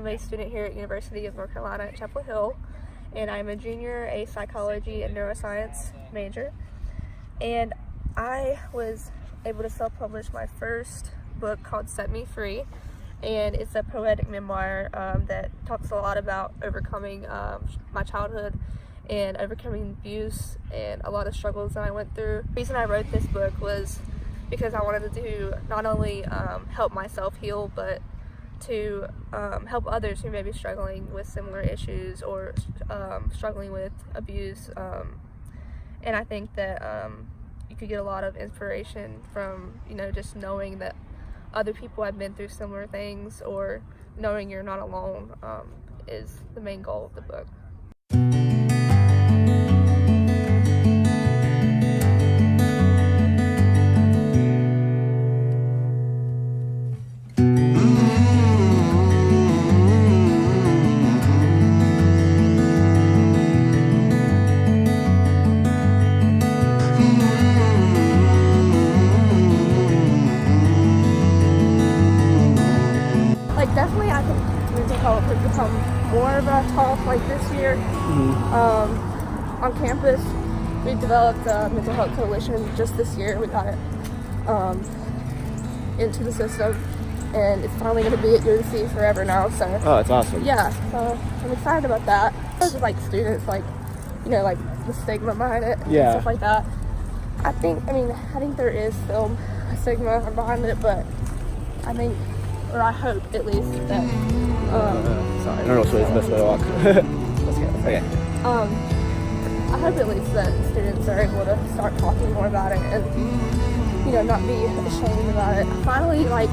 I'm a student here at University of North Carolina at Chapel Hill, and I'm a junior, a psychology and neuroscience major. And I was able to self-publish my first book called Set Me Free, and it's a poetic memoir that talks a lot about overcoming my childhood and overcoming abuse and a lot of struggles that I went through. The reason I wrote this book was because I wanted to not only help myself heal, but to help others who may be struggling with similar issues or struggling with abuse. And I think that you could get a lot of inspiration from, just knowing that other people have been through similar things, or knowing you're not alone is the main goal of the book. Definitely, I think mental health has become more of a talk this year. On campus, we developed a mental health coalition just this year. We got it into the system, and it's finally going to be at UNC forever now. So, oh, that's awesome. Yeah, so I'm excited about that. As students, the stigma behind it, and stuff like that. I think there is still a stigma behind it, but I think, or I hope at least, that sorry, I don't know which way is the best way to walk. Let's go. Okay. I hope at least that students are able to start talking more about it and not be ashamed about it. Finally, I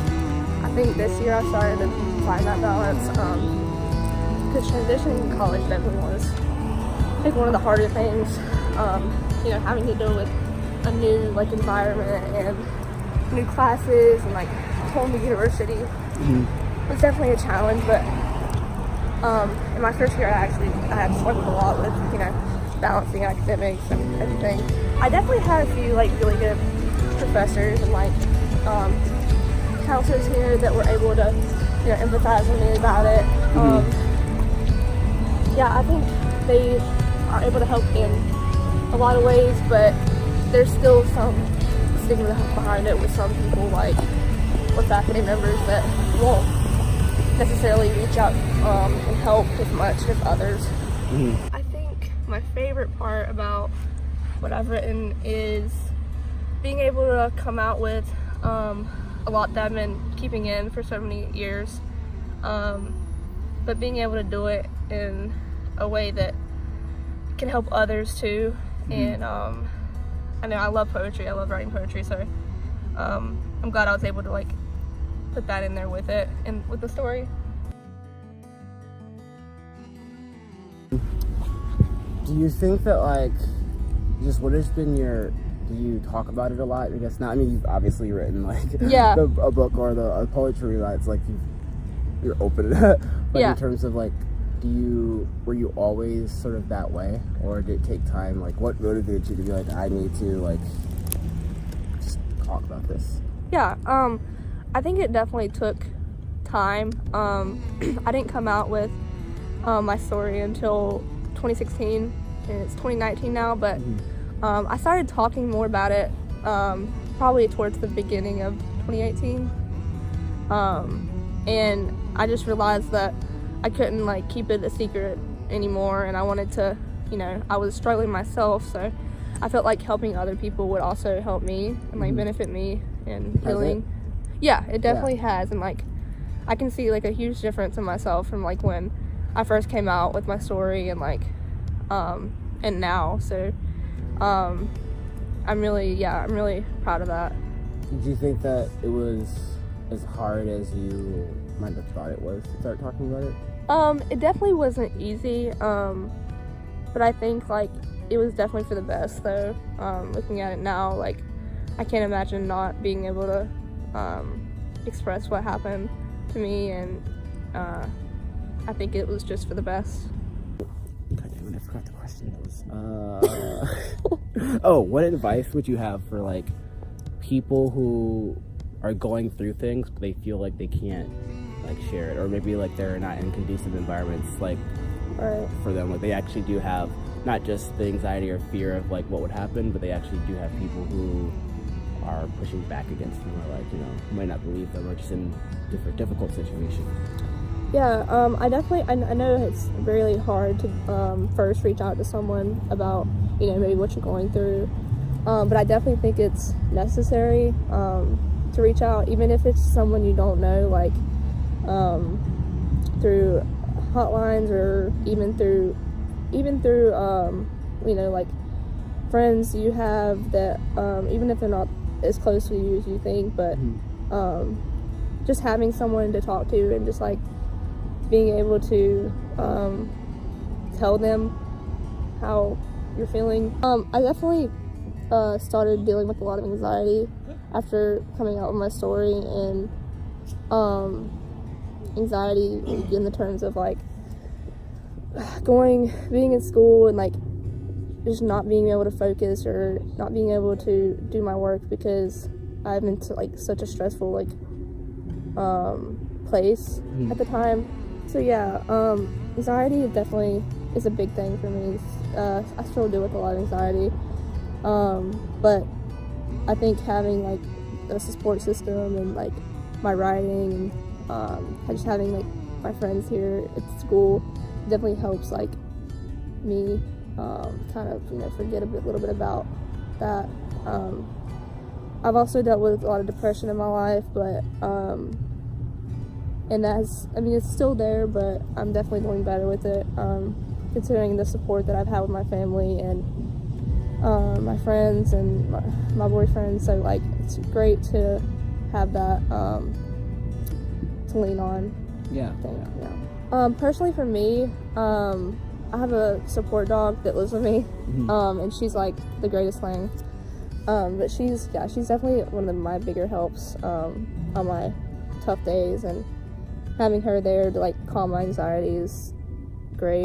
think this year I started to find that balance, because transitioning to college definitely was one of the harder things. Having to deal with a new environment and new classes and whole new university was definitely a challenge, but in my first year I had struggled a lot with balancing academics and everything. I definitely had a few really good professors and counselors here that were able to empathize with me about it. I think they are able to help in a lot of ways, but there's still some stigma behind it with some people, with faculty members that won't necessarily reach out and help as much as others. I think my favorite part about what I've written is being able to come out with a lot that I've been keeping in for so many years, but being able to do it in a way that can help others too. And I know I love poetry, I love writing poetry, so I'm glad I was able to put that in there with it and with the story. Do you think that just what has been do you talk about it a lot? I guess not. I mean, you've obviously written a book or the poetry that's you're open to that. But in terms of were you always sort of that way, or did it take time? What motivated you to be I need to just talk about this? I think it definitely took time. I didn't come out with my story until 2016, and it's 2019 now, but I started talking more about it probably towards the beginning of 2018, and I just realized that I couldn't keep it a secret anymore, and I wanted to, I was struggling myself, so I felt like helping other people would also help me and benefit me in healing. Yeah, it definitely has, and I can see a huge difference in myself from when I first came out with my story and and now. So I'm really proud of that. Did you think that it was as hard as you might have thought it was to start talking about it? It definitely wasn't easy, but I think it was definitely for the best though. Looking at it now, I can't imagine not being able to express what happened to me, and I think it was just for the best. God damn it, I forgot the question was. What advice would you have for people who are going through things but they feel like they can't like share it, or maybe like they're not in conducive environments like right. for them. Like they actually do have not just the anxiety or fear of like what would happen, but they actually do have people who are pushing back against them, or like, you know, might not believe them, or just in difficult situations. Yeah, I know it's really hard to first reach out to someone about, you know, maybe what you're going through, but I definitely think it's necessary to reach out, even if it's someone you don't know, like through hotlines, or even through you know, like friends you have that even if they're not as close to you as you think, but just having someone to talk to, and just like being able to tell them how you're feeling. I definitely started dealing with a lot of anxiety after coming out with my story, and anxiety in the terms of like being in school and like just not being able to focus, or not being able to do my work because I'm into like such a stressful like place at the time. So yeah, anxiety definitely is a big thing for me. I still deal with a lot of anxiety, but I think having like a support system, and like my writing, and just having like my friends here at school definitely helps like me kind of, you know, forget a little bit about that. I've also dealt with a lot of depression in my life, but and it's still there, but I'm definitely doing better with it, considering the support that I've had with my family and my friends and my boyfriend. So like, it's great to have that to lean on. Yeah. I think, yeah. Personally for me, I have a support dog that lives with me, and she's like the greatest thing. But she's definitely one of my bigger helps on my tough days, and having her there to like calm my anxiety is great.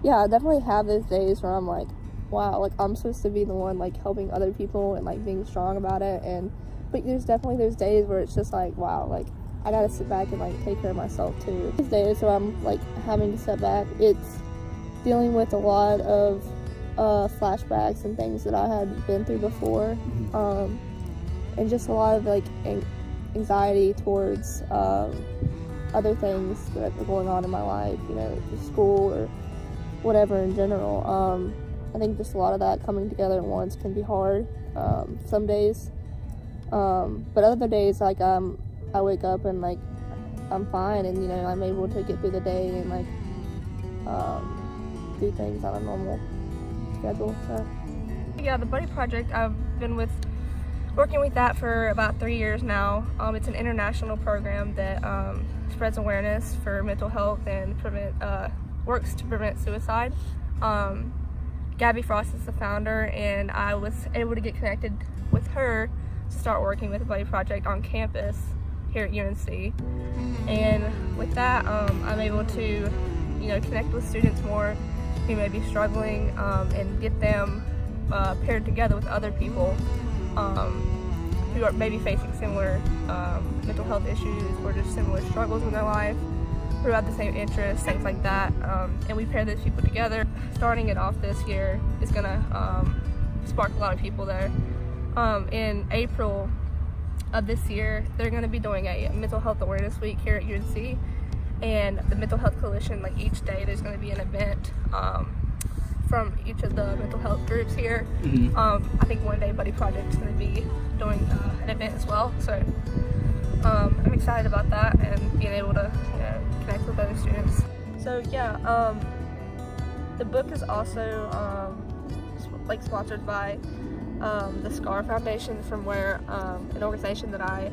Yeah, I definitely have those days where I'm like, wow, like I'm supposed to be the one like helping other people and like being strong about it, but there's definitely those days where it's just like, wow, like I gotta sit back and like take care of myself too. These days where I'm like having to step back, it's dealing with a lot of flashbacks and things that I had been through before, and just a lot of like anxiety towards other things that are going on in my life, you know, school or whatever in general. I think just a lot of that coming together at once can be hard some days, but other days like I wake up and like I'm fine, and you know, I'm able to get through the day and like do things on a normal schedule. So yeah, the Buddy Project, I've been working with that for about 3 years now. It's an international program that spreads awareness for mental health and works to prevent suicide. Gabby Frost is the founder, and I was able to get connected with her to start working with the Buddy Project on campus here at UNC. And with that, I'm able to, you know, connect with students more who may be struggling, and get them paired together with other people who are maybe facing similar mental health issues or just similar struggles in their life, who have the same interests, things like that. And we pair those people together. Starting it off this year is gonna spark a lot of people there. In April of this year, they're gonna be doing a mental health awareness week here at UNC. And the Mental Health Coalition, like each day there's going to be an event from each of the mental health groups here. I think one day Buddy Project is going to be doing an event as well. So I'm excited about that and being able to, you know, connect with other students. So yeah, the book is also like sponsored by the SCAR Foundation, from where an organization that I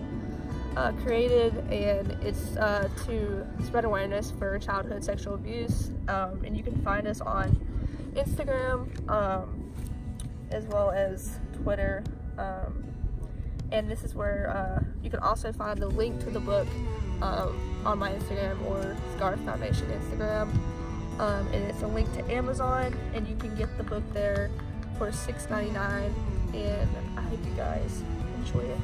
created, and it's to spread awareness for childhood sexual abuse, and you can find us on Instagram as well as Twitter, and this is where you can also find the link to the book on my Instagram or SCAR Foundation Instagram, and it's a link to Amazon, and you can get the book there for $6.99, and I hope you guys enjoy it.